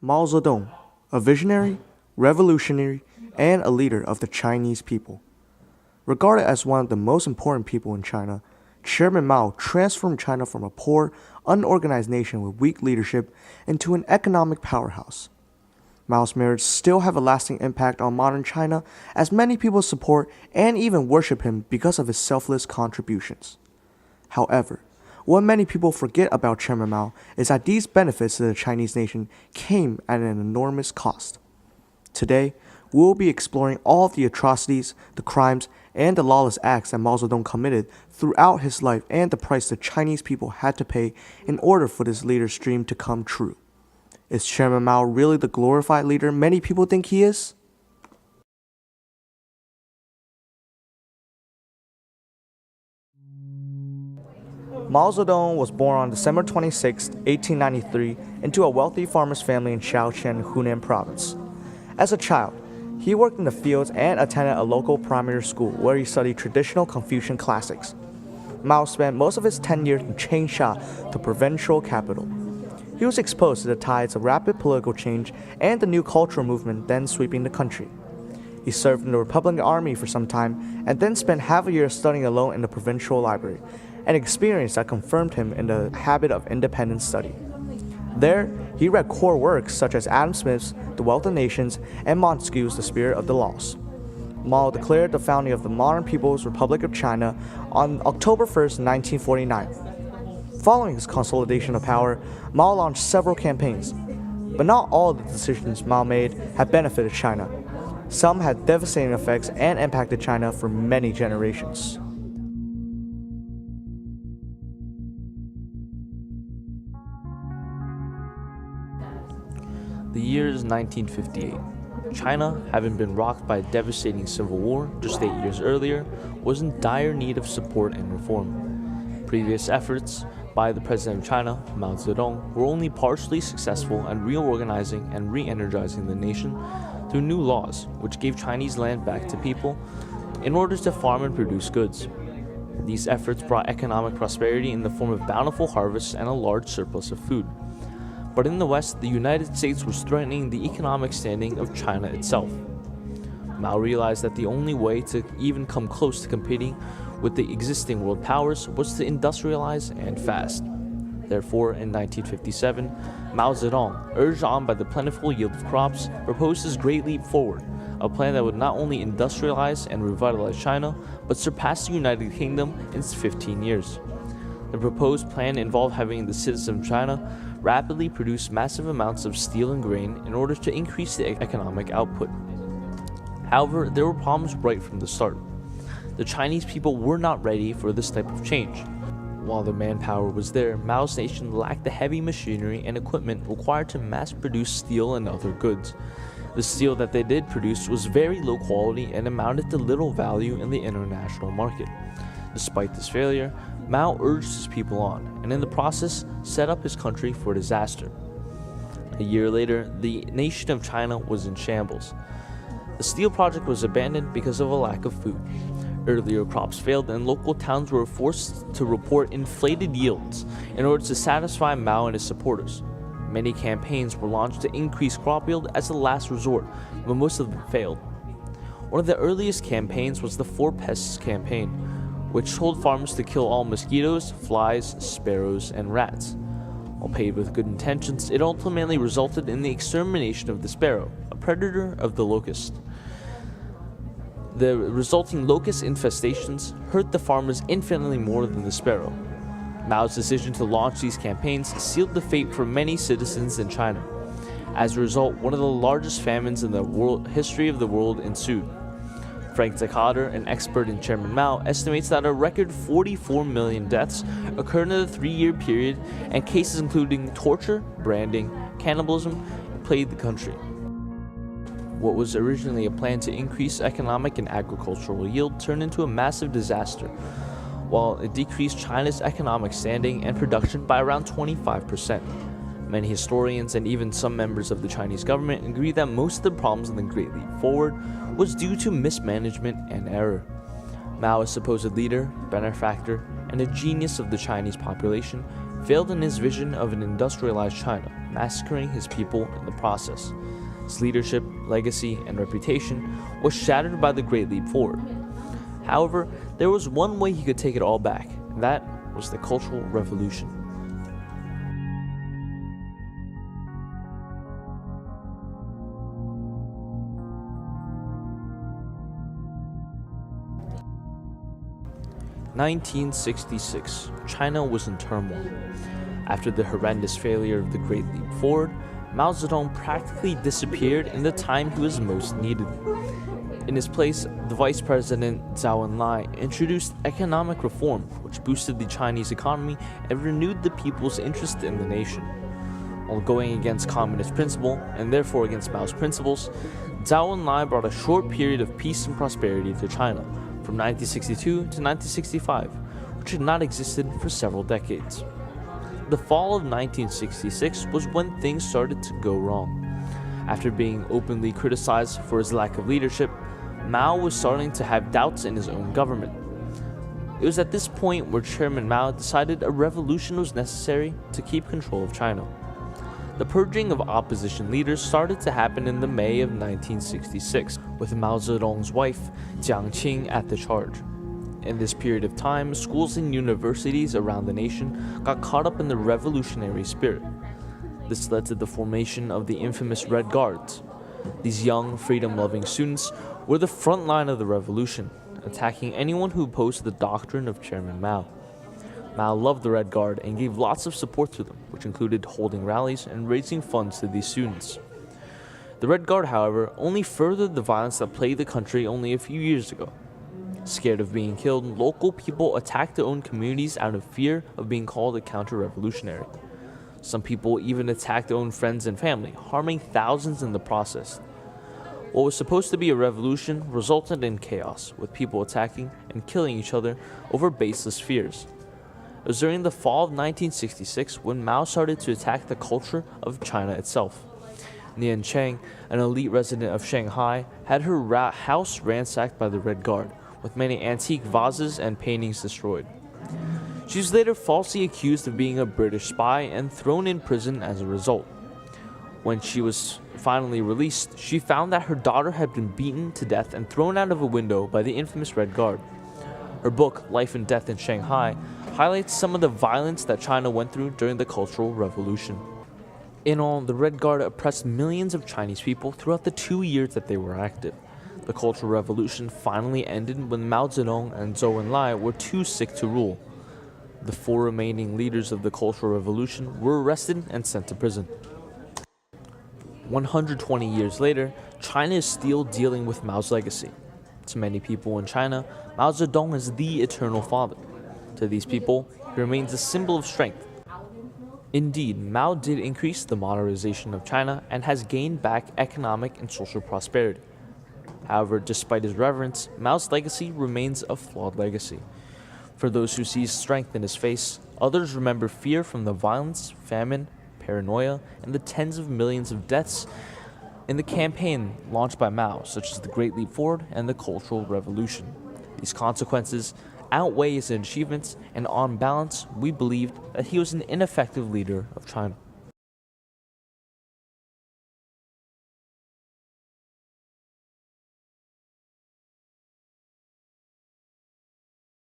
Mao Zedong, a visionary, revolutionary, and a leader of the Chinese people. Regarded as one of the most important people in China, Chairman Mao transformed China from a poor, unorganized nation with weak leadership into an economic powerhouse. Mao's merits still have a lasting impact on modern China, as many people support and even worship him because of his selfless contributions. However, what many people forget about Chairman Mao is that these benefits to the Chinese nation came at an enormous cost. Today, we will be exploring all of the atrocities, the crimes, and the lawless acts that Mao Zedong committed throughout his life and the price the Chinese people had to pay in order for this leader's dream to come true. Is Chairman Mao really the glorified leader many people think he is? Mao Zedong was born on December 26, 1893, into a wealthy farmer's family in Shaochen, Hunan province. As a child, he worked in the fields and attended a local primary school where he studied traditional Confucian classics. Mao spent most of his 10 years in Changsha, the provincial capital. He was exposed to the tides of rapid political change and the new cultural movement then sweeping the country. He served in the Republican Army for some time and then spent half a year studying alone in the provincial library, an experience that confirmed him in the habit of independent study. There, he read core works such as Adam Smith's The Wealth of Nations and Montesquieu's The Spirit of the Laws. Mao declared the founding of the modern People's Republic of China on October 1, 1949. Following his consolidation of power, Mao launched several campaigns. But not all of the decisions Mao made have benefited China. Some had devastating effects and impacted China for many generations. The year is 1958. China, having been rocked by a devastating civil war just 8 years earlier, was in dire need of support and reform. Previous efforts by the president of China, Mao Zedong, were only partially successful in reorganizing and re-energizing the nation through new laws, which gave Chinese land back to people in order to farm and produce goods. These efforts brought economic prosperity in the form of bountiful harvests and a large surplus of food. But in the West, the United States was threatening the economic standing of China itself. Mao realized that the only way to even come close to competing with the existing world powers was to industrialize and fast. Therefore, in 1957, Mao Zedong, urged on by the plentiful yield of crops, proposed his Great Leap Forward, a plan that would not only industrialize and revitalize China, but surpass the United Kingdom in 15 years. The proposed plan involved having the citizens of China rapidly produce massive amounts of steel and grain in order to increase the economic output. However, there were problems right from the start. The Chinese people were not ready for this type of change. While the manpower was there, Mao's nation lacked the heavy machinery and equipment required to mass-produce steel and other goods. The steel that they did produce was very low quality and amounted to little value in the international market. Despite this failure, Mao urged his people on, and in the process, set up his country for disaster. A year later, the nation of China was in shambles. The steel project was abandoned because of a lack of food. Earlier crops failed, and local towns were forced to report inflated yields in order to satisfy Mao and his supporters. Many campaigns were launched to increase crop yield as a last resort, but most of them failed. One of the earliest campaigns was the Four Pests campaign, which told farmers to kill all mosquitoes, flies, sparrows, and rats. While paid with good intentions, it ultimately resulted in the extermination of the sparrow, a predator of the locust. The resulting locust infestations hurt the farmers infinitely more than the sparrow. Mao's decision to launch these campaigns sealed the fate for many citizens in China. As a result, one of the largest famines in the history of the world ensued. Frank Zachater, an expert in Chairman Mao, estimates that a record 44 million deaths occurred in the 3-year period, and cases including torture, branding, cannibalism plagued the country. What was originally a plan to increase economic and agricultural yield turned into a massive disaster, while it decreased China's economic standing and production by around 25%. Many historians and even some members of the Chinese government agree that most of the problems in the Great Leap Forward was due to mismanagement and error. Mao, a supposed leader, benefactor, and a genius of the Chinese population, failed in his vision of an industrialized China, massacring his people in the process. His leadership, legacy, and reputation was shattered by the Great Leap Forward. However, there was one way he could take it all back, and that was the Cultural Revolution. In 1966, China was in turmoil. After the horrendous failure of the Great Leap Forward, Mao Zedong practically disappeared in the time he was most needed. In his place, the Vice President Zhou Enlai introduced economic reform, which boosted the Chinese economy and renewed the people's interest in the nation. While going against communist principle, and therefore against Mao's principles, Zhou Enlai brought a short period of peace and prosperity to China, from 1962 to 1965, which had not existed for several decades. The fall of 1966 was when things started to go wrong. After being openly criticized for his lack of leadership, Mao was starting to have doubts in his own government. It was at this point where Chairman Mao decided a revolution was necessary to keep control of China. The purging of opposition leaders started to happen in the May of 1966, with Mao Zedong's wife, Jiang Qing, at the charge. In this period of time, schools and universities around the nation got caught up in the revolutionary spirit. This led to the formation of the infamous Red Guards. These young, freedom-loving students were the front line of the revolution, attacking anyone who opposed the doctrine of Chairman Mao. Mao loved the Red Guard and gave lots of support to them, which included holding rallies and raising funds to these students. The Red Guard, however, only furthered the violence that plagued the country only a few years ago. Scared of being killed, local people attacked their own communities out of fear of being called a counter-revolutionary. Some people even attacked their own friends and family, harming thousands in the process. What was supposed to be a revolution resulted in chaos, with people attacking and killing each other over baseless fears. It was during the fall of 1966 when Mao started to attack the culture of China itself. Nian Cheng, an elite resident of Shanghai, had her house ransacked by the Red Guard, with many antique vases and paintings destroyed. She was later falsely accused of being a British spy and thrown in prison as a result. When she was finally released, she found that her daughter had been beaten to death and thrown out of a window by the infamous Red Guard. Her book, Life and Death in Shanghai, highlights some of the violence that China went through during the Cultural Revolution. In all, the Red Guard oppressed millions of Chinese people throughout the 2 years that they were active. The Cultural Revolution finally ended when Mao Zedong and Zhou Enlai were too sick to rule. The 4 remaining leaders of the Cultural Revolution were arrested and sent to prison. 120 years later, China is still dealing with Mao's legacy. To many people in China, Mao Zedong is the eternal father. To these people, he remains a symbol of strength. Indeed, Mao did increase the modernization of China and has gained back economic and social prosperity. However, despite his reverence, Mao's legacy remains a flawed legacy. For those who see strength in his face, others remember fear from the violence, famine, paranoia, and the tens of millions of deaths in the campaign launched by Mao, such as the Great Leap Forward and the Cultural Revolution. These consequences outweigh his achievements, and on balance, we believed that he was an ineffective leader of China.